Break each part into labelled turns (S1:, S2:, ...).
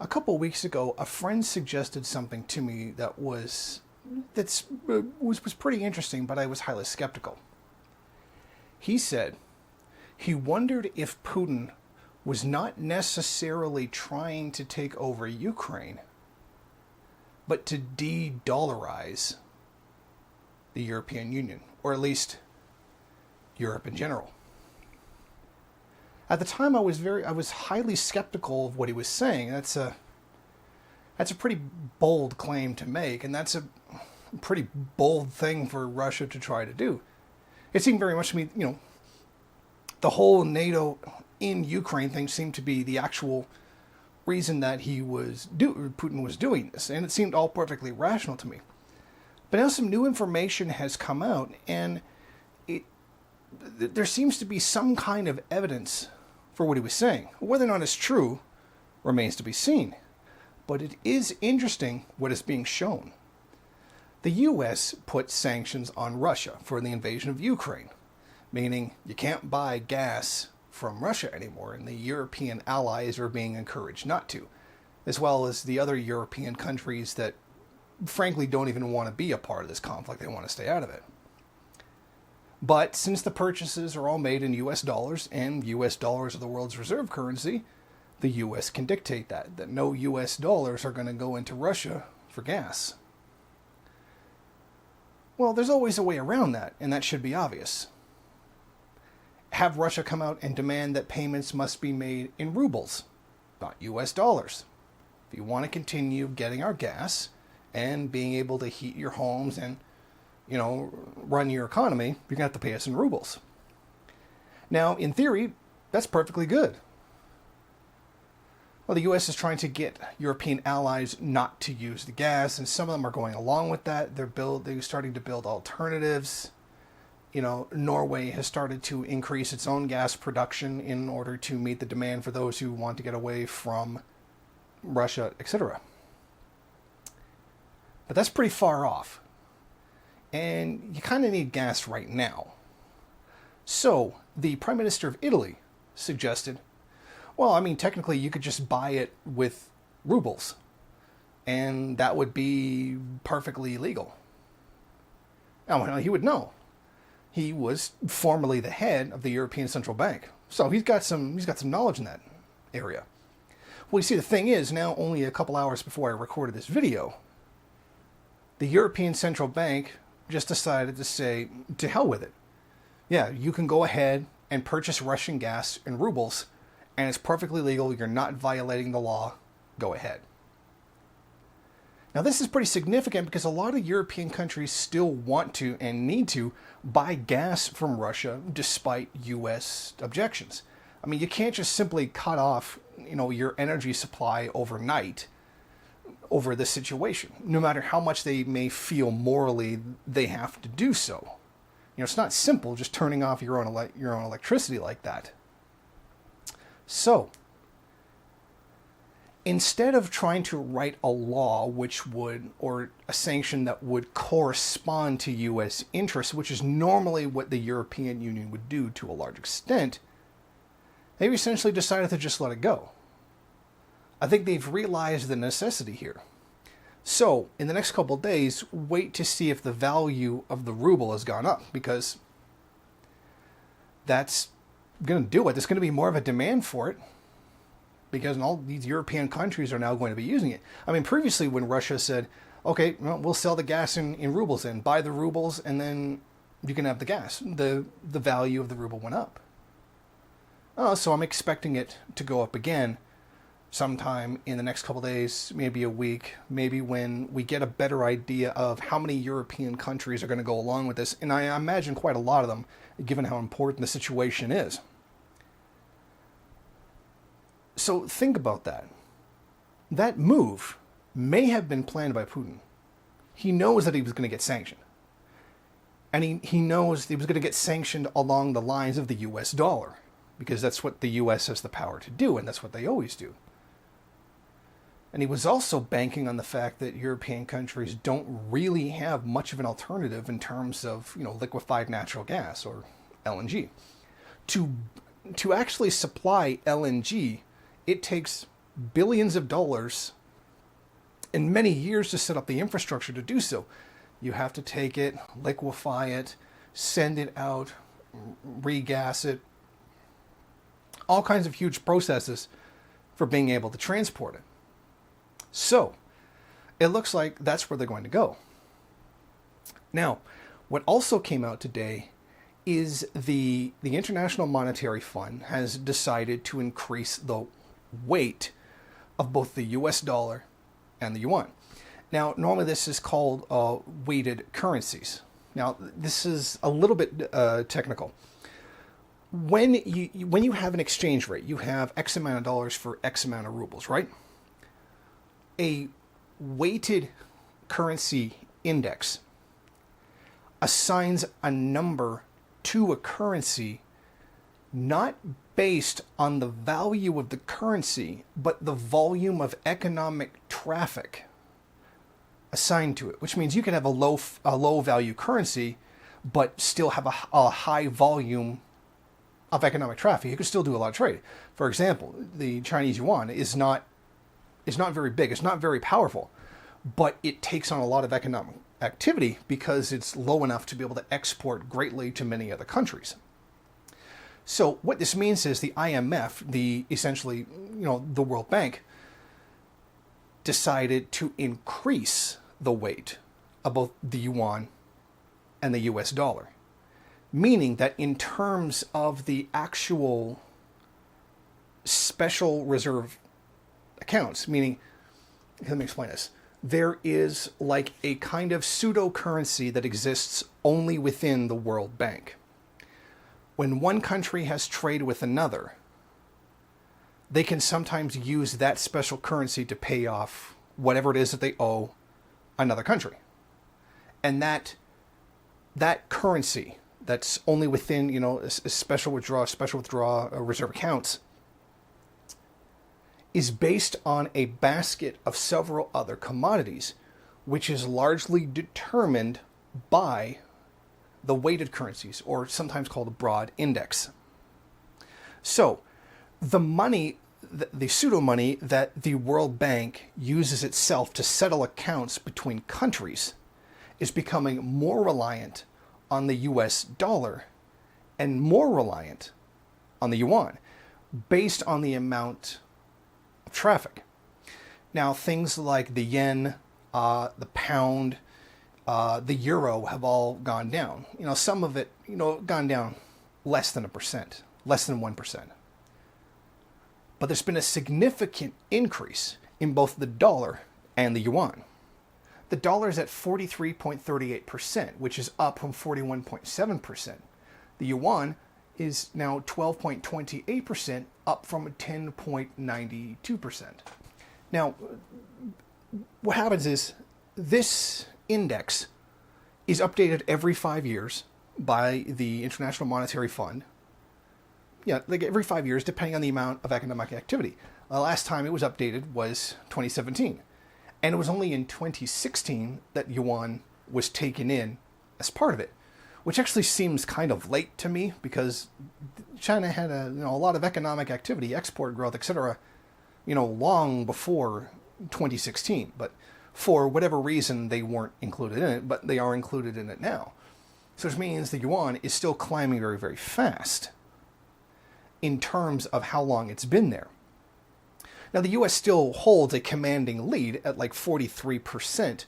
S1: A couple weeks ago, a friend suggested something to me that was pretty interesting, but I was highly skeptical. He said he wondered if Putin was not necessarily trying to take over Ukraine, but to de-dollarize the European Union, or at least Europe in general. At the time, I was highly skeptical of what he was saying. That's a pretty bold claim to make, and that's a pretty bold thing for Russia to try to do. It seemed very much to me, the whole NATO in Ukraine thing seemed to be the actual reason that Putin was doing this, and it seemed all perfectly rational to me. But now some new information has come out, and there seems to be some kind of evidence for what he was saying. Whether or not it's true remains to be seen. But it is interesting what is being shown. The U.S. put sanctions on Russia for the invasion of Ukraine, meaning you can't buy gas from Russia anymore, and the European allies are being encouraged not to, as well as the other European countries that frankly don't even want to be a part of this conflict. They want to stay out of it. But since the purchases are all made in U.S. dollars, and U.S. dollars are the world's reserve currency, the U.S. can dictate that no U.S. dollars are going to go into Russia for gas. Well, there's always a way around that, and that should be obvious. Have Russia come out and demand that payments must be made in rubles, not U.S. dollars. If you want to continue getting our gas and being able to heat your homes and run your economy, you're going to have to pay us in rubles. Now, in theory, that's perfectly good. Well, the U.S. is trying to get European allies not to use the gas, and some of them are going along with that. They're starting to build alternatives. Norway has started to increase its own gas production in order to meet the demand for those who want to get away from Russia, etc. But that's pretty far off. And you kind of need gas right now. So, the Prime Minister of Italy suggested, technically you could just buy it with rubles. And that would be perfectly legal. Now, he would know. He was formerly the head of the European Central Bank. So he's got some knowledge in that area. Well, you see, the thing is, now only a couple hours before I recorded this video, the European Central Bank just decided to say, to hell with it. Yeah, you can go ahead and purchase Russian gas in rubles, and it's perfectly legal. You're not violating the law. Go ahead. Now, this is pretty significant because a lot of European countries still want to and need to buy gas from Russia despite U.S. objections. You can't just simply cut off, your energy supply overnight over this situation, no matter how much they may feel morally they have to do so. It's not simple just turning off your own electricity like that. So, instead of trying to write a law or a sanction that would correspond to U.S. interests, which is normally what the European Union would do to a large extent, they've essentially decided to just let it go. I think they've realized the necessity here. So, in the next couple of days, wait to see if the value of the ruble has gone up, because that's going to do it. There's going to be more of a demand for it, because all these European countries are now going to be using it. Previously when Russia said, okay, we'll sell the gas in rubles and buy the rubles, and then you can have the gas, the value of the ruble went up. So I'm expecting it to go up again sometime in the next couple of days, maybe a week, maybe when we get a better idea of how many European countries are going to go along with this. And I imagine quite a lot of them, given how important the situation is. So think about that. That move may have been planned by Putin. He knows that he was going to get sanctioned. And he knows he was going to get sanctioned along the lines of the US dollar, because that's what the US has the power to do, and that's what they always do. And he was also banking on the fact that European countries don't really have much of an alternative in terms of, liquefied natural gas or LNG. To actually supply LNG, it takes billions of dollars and many years to set up the infrastructure to do so. You have to take it, liquefy it, send it out, regas it, all kinds of huge processes for being able to transport it. So it looks like that's where they're going to go. Now, what also came out today is the International Monetary Fund has decided to increase the weight of both the US dollar and the yuan. Now, normally this is called weighted currencies. Now, this is a little bit technical. When you have an exchange rate, you have X amount of dollars for X amount of rubles, right? A weighted currency index assigns a number to a currency not based on the value of the currency, but the volume of economic traffic assigned to it, which means you can have a low value currency, but still have a high volume of economic traffic. You can still do a lot of trade. For example, the Chinese yuan is not very big. It's not very powerful, but it takes on a lot of economic activity because it's low enough to be able to export greatly to many other countries. So what this means is the IMF, essentially, the World Bank, decided to increase the weight of both the yuan and the US dollar, meaning that in terms of the actual special reserve accounts, meaning, let me explain this. There is like a kind of pseudo currency that exists only within the World Bank. When one country has trade with another, they can sometimes use that special currency to pay off whatever it is that they owe another country. And that currency that's only within, special withdrawal reserve accounts is based on a basket of several other commodities, which is largely determined by the weighted currencies, or sometimes called a broad index. So the money, the pseudo money that the World Bank uses itself to settle accounts between countries is becoming more reliant on the US dollar and more reliant on the yuan based on the amount of traffic. Now, things like the yen, the pound, the euro have all gone down. Some of it, gone down less than 1%, less than 1%. But there's been a significant increase in both the dollar and the yuan. The dollar is at 43.38%, which is up from 41.7%. The yuan is now 12.28%, up from 10.92%. Now, what happens is this index is updated every 5 years by the International Monetary Fund. Yeah, like every 5 years, depending on the amount of economic activity. The last time it was updated was 2017. And it was only in 2016 that yuan was taken in as part of it, which actually seems kind of late to me because China had a lot of economic activity, export growth, etc., long before 2016. But for whatever reason, they weren't included in it, but they are included in it now. So which means the yuan is still climbing very, very fast in terms of how long it's been there. Now, the U.S. still holds a commanding lead at like 43%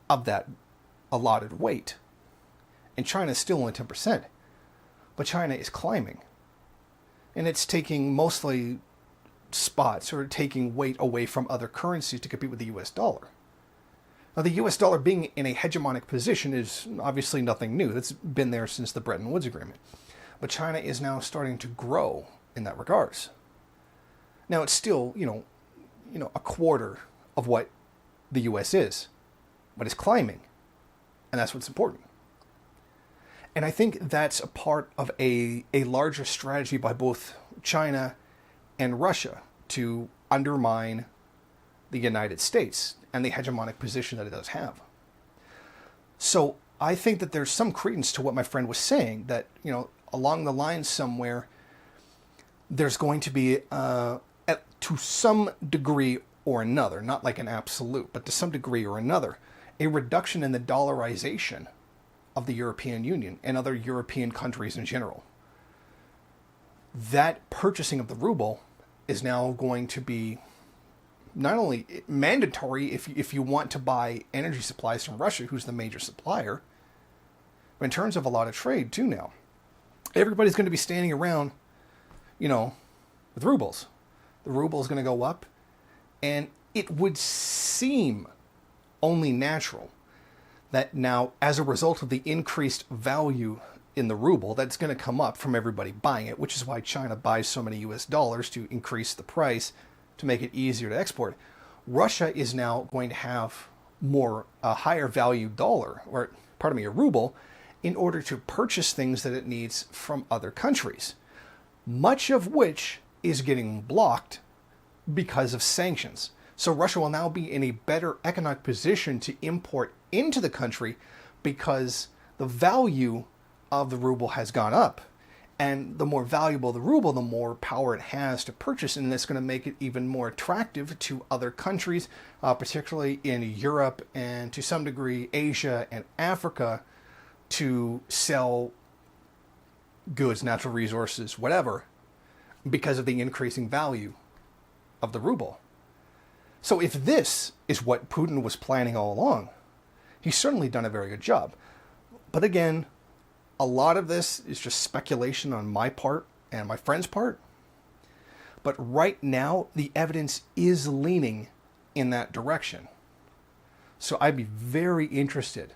S1: of that allotted weight. And China is still only 10%. But China is climbing. And it's taking mostly spots or taking weight away from other currencies to compete with the U.S. dollar. Now, the U.S. dollar being in a hegemonic position is obviously nothing new. It's been there since the Bretton Woods Agreement. But China is now starting to grow in that regards. Now, it's still, a quarter of what the U.S. is, but it's climbing, and that's what's important. And I think that's a part of a larger strategy by both China and Russia to undermine the United States and the hegemonic position that it does have. So I think that there's some credence to what my friend was saying, that, along the line somewhere, there's going to be to some degree or another, not like an absolute, but to some degree or another, a reduction in the dollarization of the European Union and other European countries in general. That purchasing of the ruble is now going to be not only mandatory if you want to buy energy supplies from Russia, who's the major supplier, but in terms of a lot of trade too now. Everybody's going to be standing around, with rubles. The ruble is going to go up, and it would seem only natural that now, as a result of the increased value in the ruble, that's going to come up from everybody buying it, which is why China buys so many US dollars to increase the price to make it easier to export. Russia is now going to have a higher value dollar, or pardon me, a ruble, in order to purchase things that it needs from other countries, much of which is getting blocked because of sanctions. So Russia will now be in a better economic position to import into the country because the value of the ruble has gone up. And the more valuable the ruble, the more power it has to purchase. And that's going to make it even more attractive to other countries, particularly in Europe and to some degree Asia and Africa, to sell goods, natural resources, whatever, because of the increasing value of the ruble. So if this is what Putin was planning all along, he's certainly done a very good job. But again, a lot of this is just speculation on my part and my friend's part. But right now, the evidence is leaning in that direction. So I'd be very interested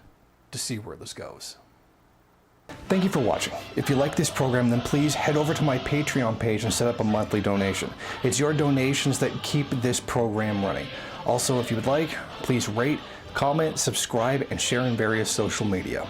S1: to see where this goes. Thank you for watching. If you like this program, then please head over to my Patreon page and set up a monthly donation. It's your donations that keep this program running. Also, if you would like, please rate, comment, subscribe, and share in various social media.